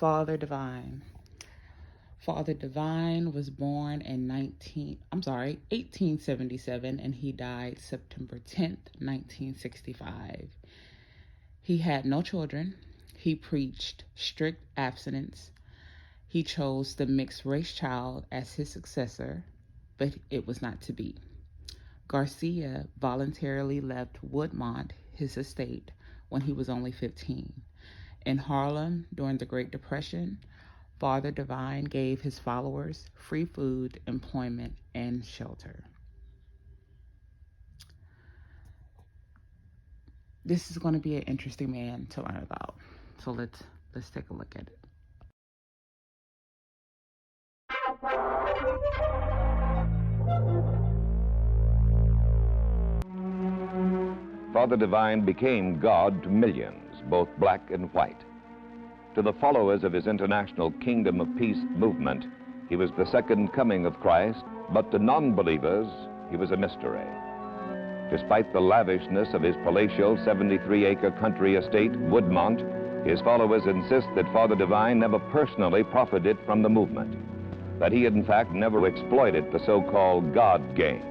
Father Divine? Father Divine was born in 1877, and he died September 10th, 1965. He had no children. He preached strict abstinence. He chose the mixed race child as his successor, but it was not to be. Garcia voluntarily left Woodmont, his estate, when he was only 15. In Harlem, during the Great Depression, Father Divine gave his followers free food, employment, and shelter. This is going to be an interesting man to learn about. So let's take a look at it. Father Divine became God to millions, both black and white. To the followers of his international Kingdom of Peace movement, he was the second coming of Christ, but to non-believers, he was a mystery. Despite the lavishness of his palatial 73-acre country estate, Woodmont, his followers insist that Father Divine never personally profited from the movement, that he had in fact never exploited the so-called God game.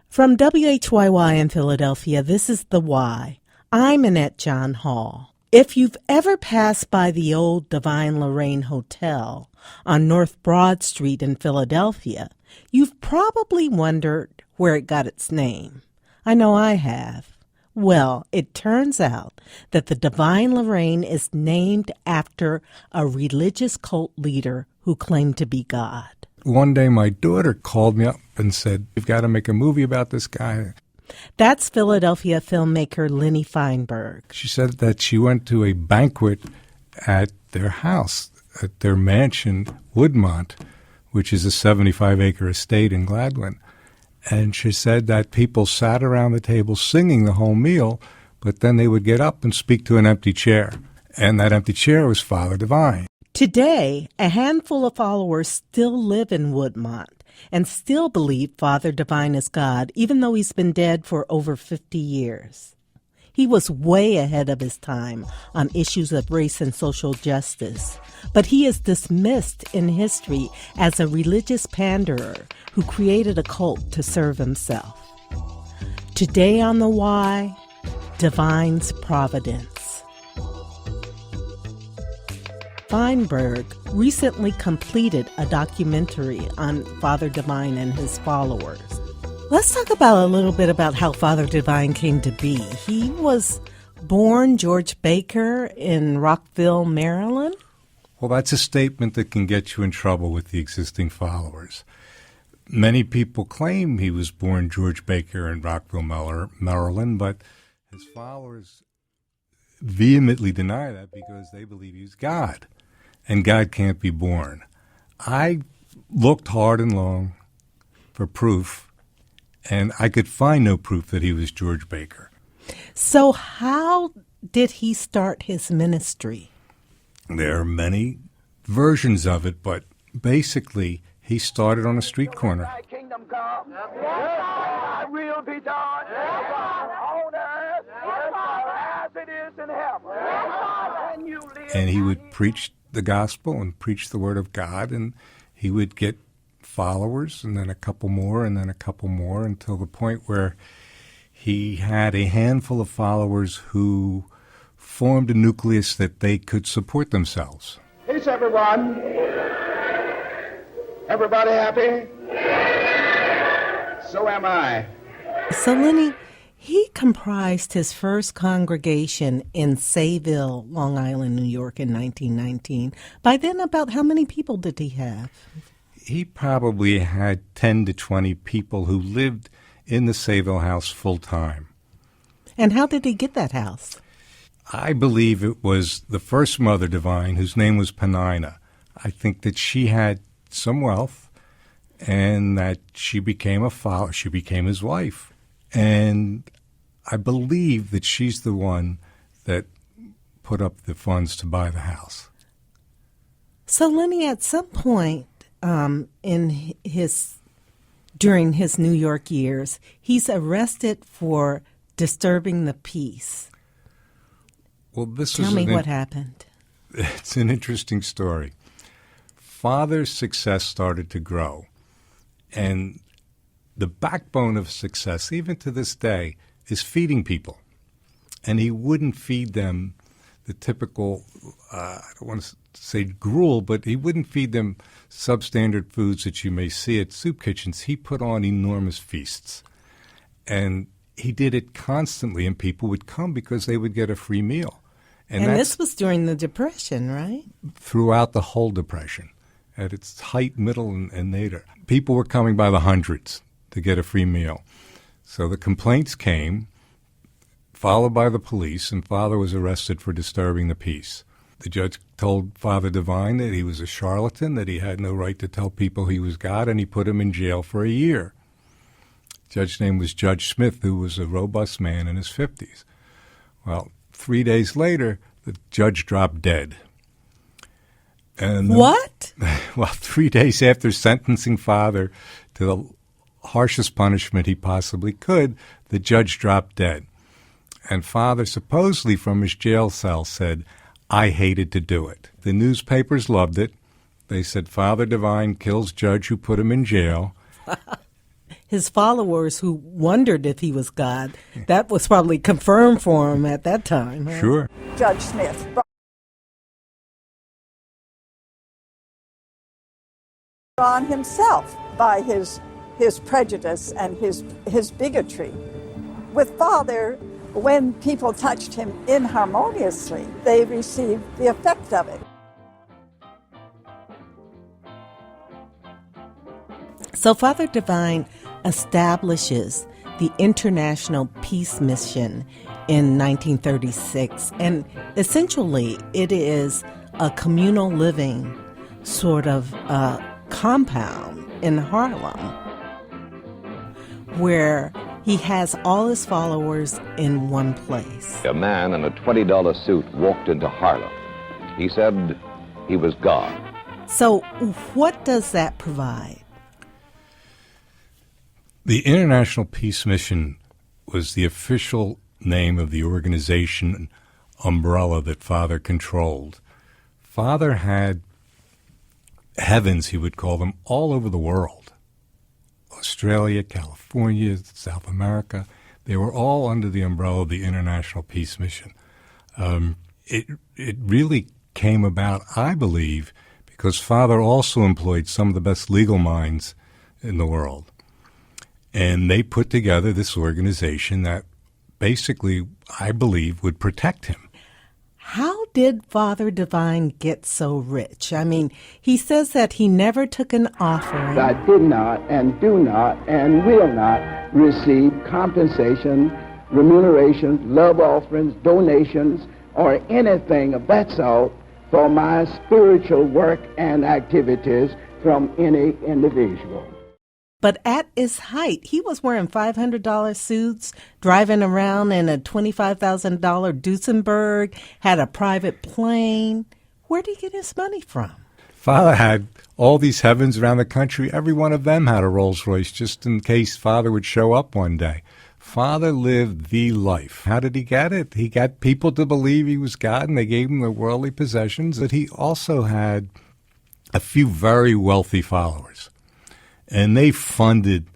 From WHYY in Philadelphia, this is The Why. I'm Annette John Hall. If you've ever passed by the old Divine Lorraine Hotel on North Broad Street in Philadelphia, you've probably wondered where it got its name. I know I have. Well, it turns out that the Divine Lorraine is named after a religious cult leader who claimed to be God. One day my daughter called me up and said, "You've got to make a movie about this guy." That's Philadelphia filmmaker Lenny Feinberg. She said that she went to a banquet at their house, at their mansion, Woodmont, which is a 75-acre estate in Gladwin. And she said that people sat around the table singing the whole meal, but then they would get up and speak to an empty chair. And that empty chair was Father Divine. Today, a handful of followers still live in Woodmont and still believe Father Divine is God, even though he's been dead for over 50 years. He was way ahead of his time on issues of race and social justice, but he is dismissed in history as a religious panderer who created a cult to serve himself. Today on The Why, Divine's Providence. Feinberg recently completed a documentary on Father Divine and his followers. Let's talk about a little bit about how Father Divine came to be. He was born George Baker in Rockville, Maryland. Well, that's a statement that can get you in trouble with the existing followers. Many people claim he was born George Baker in Rockville, Maryland, but his followers vehemently deny that because they believe he's God, and God can't be born. I looked hard and long for proof, and I could find no proof that he was George Baker. So how did he start his ministry? There are many versions of it, but basically he started on a street corner. Thy kingdom come. Thy will be done on earth as it is in heaven. And he would preach the gospel and preach the word of God, and he would get followers, and then a couple more, and then a couple more, until the point where he had a handful of followers who formed a nucleus that they could support themselves. Peace, everyone. Everybody happy? So am I. So, Lenny, he comprised his first congregation in Sayville, Long Island, New York in 1919. By then, about how many people did he have? He probably had 10 to 20 people who lived in the Sayville house full time. And how did he get that house? I believe it was the first Mother Divine, whose name was Penina. I think that she had some wealth and that she became a follower. She became his wife. And I believe that she's the one that put up the funds to buy the house. So, Lenny, at some point during his New York years, he's arrested for disturbing the peace. Well, Tell me what happened. It's an interesting story. Father's success started to grow, and the backbone of success, even to this day, is feeding people. And he wouldn't feed them the typical, I don't want to say gruel, but he wouldn't feed them substandard foods that you may see at soup kitchens. He put on enormous feasts. And he did it constantly, and people would come because they would get a free meal. And this was during the Depression, right? Throughout the whole Depression, at its height, middle, and nadir. People were coming by the hundreds to get a free meal. So the complaints came, followed by the police, and Father was arrested for disturbing the peace. The judge told Father Divine that he was a charlatan, that he had no right to tell people he was God, and he put him in jail for a year. The judge's name was Judge Smith, who was a robust man in his 50s. Well, 3 days later, the judge dropped dead. And what? Well, 3 days after sentencing Father to the harshest punishment he possibly could, the judge dropped dead. And Father, supposedly from his jail cell, said, "I hated to do it." The newspapers loved it. They said, "Father Divine kills judge who put him in jail." His followers, who wondered if he was God, that was probably confirmed for him at that time. Huh? Sure. Judge Smith on himself by his prejudice and his bigotry. With Father, when people touched him inharmoniously, they received the effect of it. So Father Divine establishes the International Peace Mission in 1936, and essentially it is a communal living sort of compound in Harlem where he has all his followers in one place. A man in a $20 suit walked into Harlem. He said he was God. So what does that provide? The International Peace Mission was the official name of the organization umbrella that Father controlled. Father had heavens, he would call them, all over the world. Australia, California, South America, they were all under the umbrella of the International Peace Mission. It really came about, I believe, because Father also employed some of the best legal minds in the world. And they put together this organization that basically, I believe, would protect him. How did Father Divine get so rich? I mean, he says that he never took an offering. I did not and do not and will not receive compensation, remuneration, love offerings, donations, or anything of that sort for my spiritual work and activities from any individual. But at his height, he was wearing $500 suits, driving around in a $25,000 Duesenberg, had a private plane. Where did he get his money from? Father had all these heavens around the country. Every one of them had a Rolls Royce, just in case Father would show up one day. Father lived the life. How did he get it? He got people to believe he was God, and they gave him the worldly possessions. But he also had a few very wealthy followers, and they funded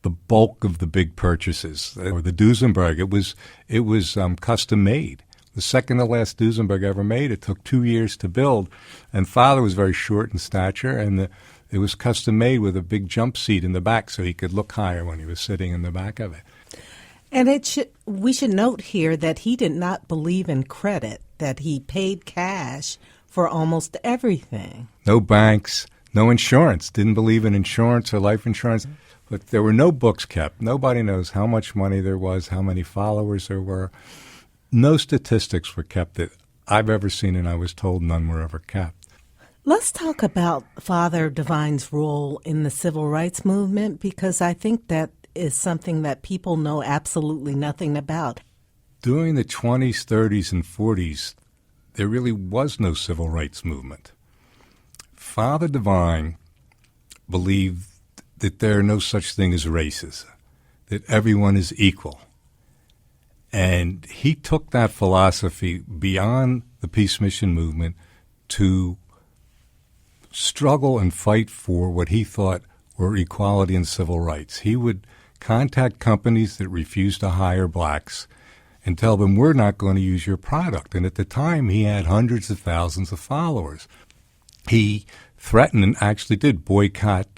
the bulk of the big purchases. Or the Duesenberg, it was custom made. The second to last Duesenberg ever made. It took 2 years to build, and Father was very short in stature, and it was custom made with a big jump seat in the back so he could look higher when he was sitting in the back of it. And we should note here that he did not believe in credit, that he paid cash for almost everything. No banks, no insurance. Didn't believe in insurance or life insurance. But there were no books kept. Nobody knows how much money there was, how many followers there were. No statistics were kept that I've ever seen, and I was told none were ever kept. Let's talk about Father Divine's role in the civil rights movement, because I think that is something that people know absolutely nothing about. During the 20s, 30s, and 40s, there really was no civil rights movement. Father Divine believed that there are no such thing as races, that everyone is equal. And he took that philosophy beyond the peace mission movement to struggle and fight for what he thought were equality and civil rights. He would contact companies that refused to hire blacks and tell them, we're not going to use your product. And at the time, he had hundreds of thousands of followers. He threatened and actually did boycott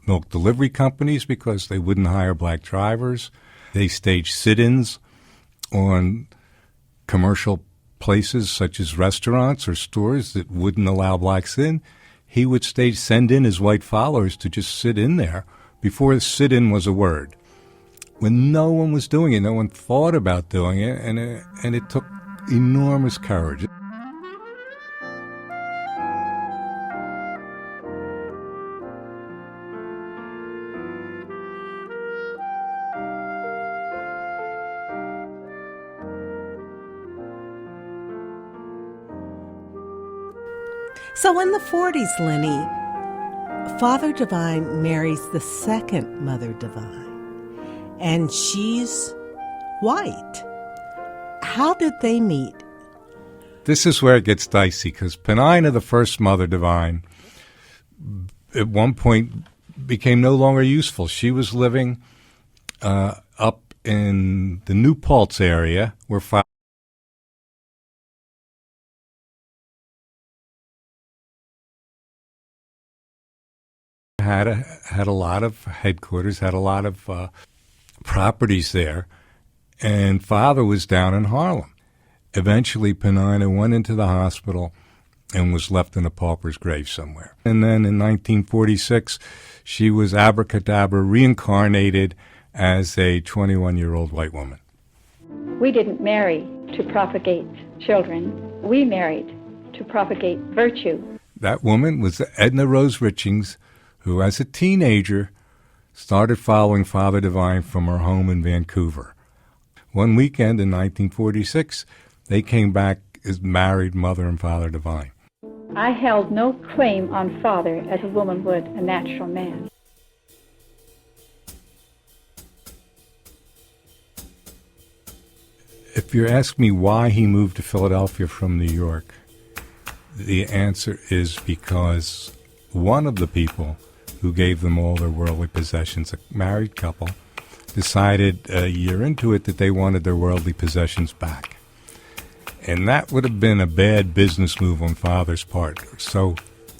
milk delivery companies because they wouldn't hire black drivers. They staged sit-ins on commercial places such as restaurants or stores that wouldn't allow blacks in. He would send in his white followers to just sit in there before sit-in was a word. When no one was doing it, no one thought about doing it, and it took enormous courage. So in the 40s, Lenny, Father Divine marries the second Mother Divine, and she's white. How did they meet? This is where it gets dicey, because Penina, the first Mother Divine, at one point became no longer useful. She was living up in the New Paltz area, where Father had a lot of headquarters, had a lot of properties there, and Father was down in Harlem. Eventually, Penina went into the hospital and was left in a pauper's grave somewhere. And then in 1946, she was abracadabra reincarnated as a 21-year-old white woman. We didn't marry to propagate children. We married to propagate virtue. That woman was Edna Rose Richings, who as a teenager started following Father Divine from her home in Vancouver. One weekend in 1946, they came back as married Mother and Father Divine. I held no claim on Father as a woman would a natural man. If you ask me why he moved to Philadelphia from New York, the answer is because one of the people who gave them all their worldly possessions, a married couple, decided a year into it that they wanted their worldly possessions back. And that would have been a bad business move on Father's part, or so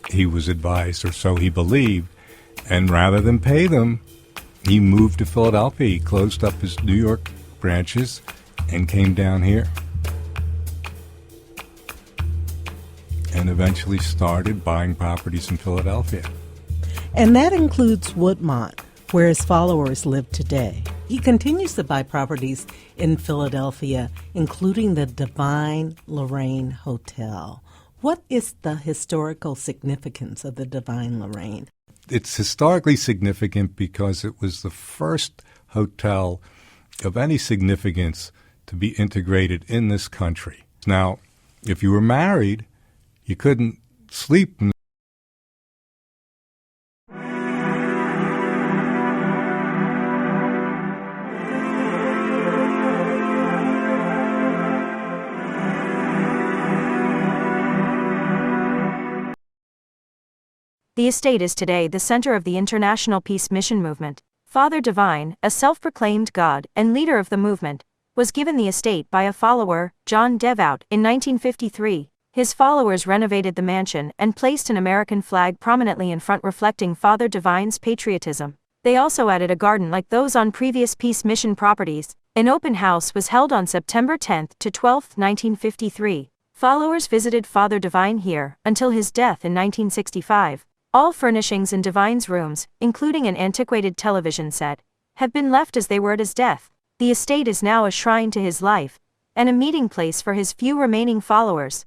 he was advised, or so he believed. And rather than pay them, he moved to Philadelphia. He closed up his New York branches and came down here. And eventually started buying properties in Philadelphia. And that includes Woodmont, where his followers live today. He continues to buy properties in Philadelphia, including the Divine Lorraine Hotel. What is the historical significance of the Divine Lorraine? It's historically significant because it was the first hotel of any significance to be integrated in this country. Now, if you were married, you couldn't sleep in The estate is today the center of the international peace mission movement. Father Divine, a self-proclaimed God and leader of the movement, was given the estate by a follower, John Devout, in 1953. His followers renovated the mansion and placed an American flag prominently in front reflecting Father Divine's patriotism. They also added a garden like those on previous peace mission properties. An open house was held on September 10 to 12, 1953. Followers visited Father Divine here until his death in 1965. All furnishings in Divine's rooms, including an antiquated television set, have been left as they were at his death. The estate is now a shrine to his life, and a meeting place for his few remaining followers.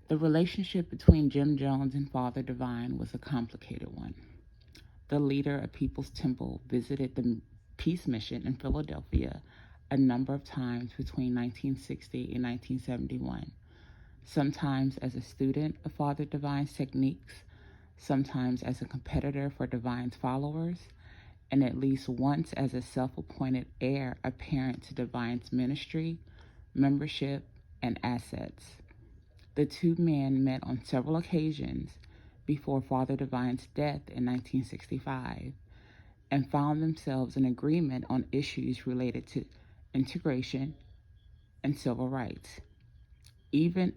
The relationship between Jim Jones and Father Divine was a complicated one. The leader of People's Temple visited the peace mission in Philadelphia a number of times between 1960 and 1971, sometimes as a student of Father Divine's techniques, sometimes as a competitor for Divine's followers, and at least once as a self-appointed heir apparent to Divine's ministry, membership, and assets. The two men met on several occasions before Father Divine's death in 1965 and found themselves in agreement on issues related to integration and civil rights, even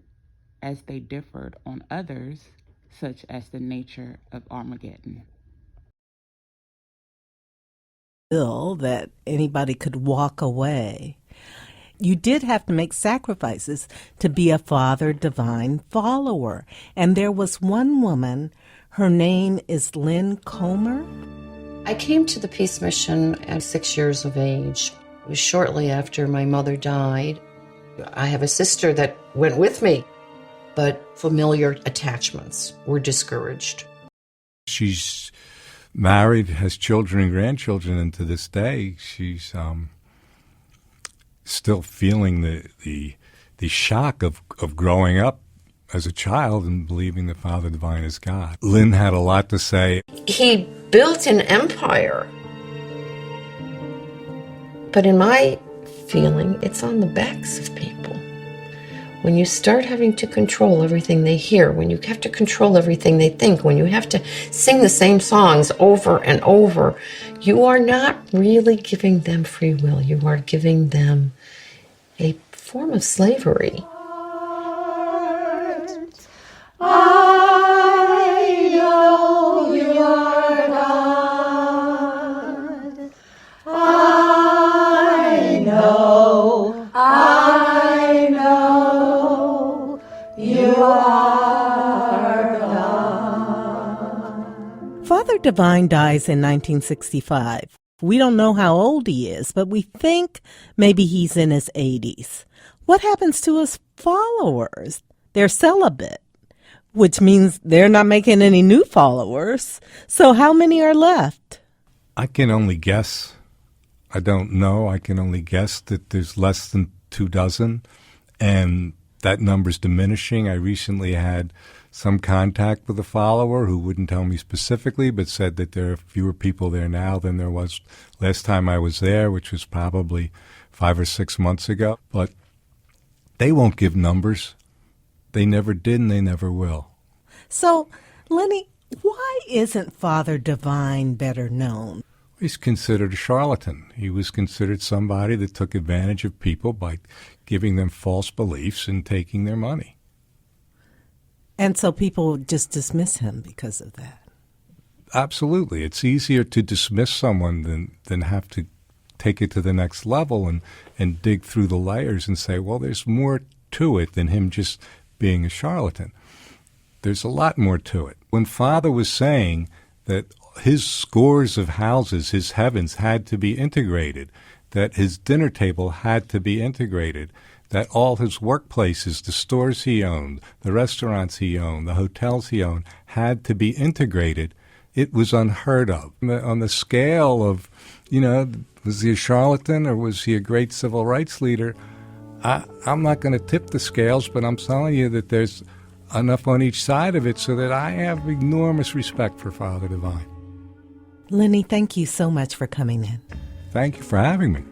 as they differed on others, such as the nature of Armageddon. That anybody could walk away. You did have to make sacrifices to be a Father Divine follower. And there was one woman, her name is Lynn Comer. I came to the Peace Mission at 6 years of age. It was shortly after my mother died. I have a sister that went with me, but familiar attachments were discouraged. She's married, has children and grandchildren, and to this day she's still feeling the shock of growing up as a child and believing that Father Divine is God. Lynn had a lot to say. He built an empire, but in my feeling, it's on the backs of people. When you start having to control everything they hear, when you have to control everything they think, when you have to sing the same songs over and over, you are not really giving them free will. You are giving them a form of slavery. I know you are God. I know you are God. Father Divine dies in 1965. We don't know how old he is, but we think maybe he's in his 80s. What happens to his followers? They're celibate, which means they're not making any new followers. So how many are left? I can only guess. I don't know. I can only guess that there's less than 24, and that number's diminishing. I recently had some contact with a follower who wouldn't tell me specifically, but said that there are fewer people there now than there was last time I was there, which was probably 5 or 6 months ago. But they won't give numbers. They never did, and they never will. So, Lenny, why isn't Father Divine better known? He's considered a charlatan. He was considered somebody that took advantage of people by giving them false beliefs and taking their money. And so people just dismiss him because of that. Absolutely. It's easier to dismiss someone than have to take it to the next level and dig through the layers and say, well, there's more to it than him just being a charlatan. There's a lot more to it. When Father was saying that his scores of houses, his heavens, had to be integrated, that his dinner table had to be integrated, that all his workplaces, the stores he owned, the restaurants he owned, the hotels he owned, had to be integrated, it was unheard of. On the scale of, was he a charlatan or was he a great civil rights leader? I'm not going to tip the scales, but I'm telling you that there's enough on each side of it so that I have enormous respect for Father Divine. Lenny, thank you so much for coming in. Thank you for having me.